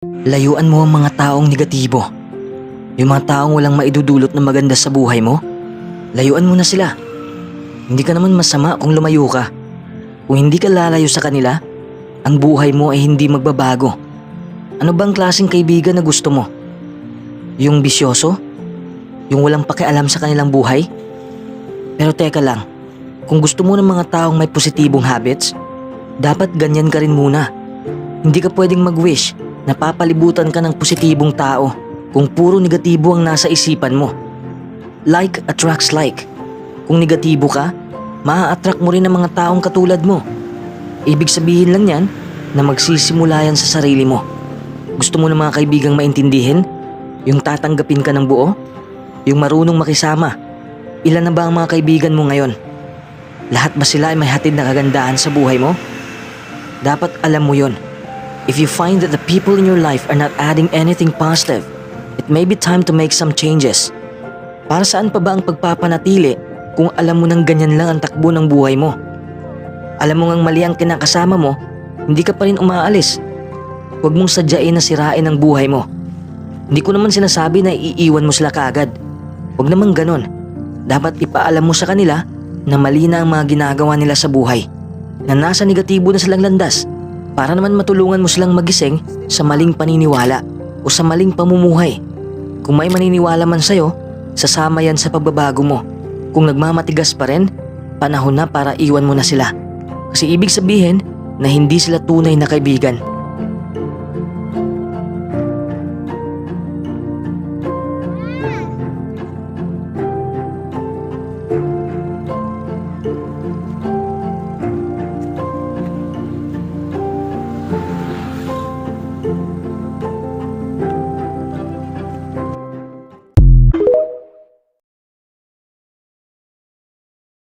Layuan mo ang mga taong negatibo. Yung mga taong walang maidudulot na maganda sa buhay mo, layuan mo na sila. Hindi ka naman masama kung lumayo ka. Kung hindi ka lalayo sa kanila, ang buhay mo ay hindi magbabago. Ano bang klaseng kaibigan na gusto mo? Yung bisyoso? Yung walang pakialam sa kanilang buhay? Pero teka lang, kung gusto mo ng mga taong may positibong habits, dapat ganyan ka rin muna. Hindi ka pwedeng mag-wish na papalibutan ka ng positibong tao kung puro negatibo ang nasa isipan mo. Like attracts like. Kung negatibo ka, maa-attract mo rin ang mga taong katulad mo. Ibig sabihin lang yan na magsisimula yan sa sarili mo. Gusto mo ng mga kaibigang maintindihin? Yung tatanggapin ka ng buo? Yung marunong makisama? Ilan na ba ang mga kaibigan mo ngayon? Lahat ba sila ay may hatid na kagandahan sa buhay mo? Dapat alam mo yon. If you find that the people in your life are not adding anything positive, it may be time to make some changes. Para saan pa ba ang pagpapanatili kung alam mo nang ganyan lang ang takbo ng buhay mo? Alam mo ngang mali ang kinakasama mo, hindi ka pa rin umaalis. Huwag mong sadyain na sirain ang buhay mo. Hindi ko naman sinasabi na iiwan mo sila kaagad. Huwag naman ganon. Dapat ipaalam mo sa kanila na mali na ang mga ginagawa nila sa buhay. Na nasa negatibo na silang landas para naman matulungan mo silang magising sa maling paniniwala o sa maling pamumuhay. Kung may maniniwala man sa'yo, sasama yan sa pagbabago mo. Kung nagmamatigas pa rin, panahon na para iwan mo na sila. Kasi ibig sabihin na hindi sila tunay na kaibigan.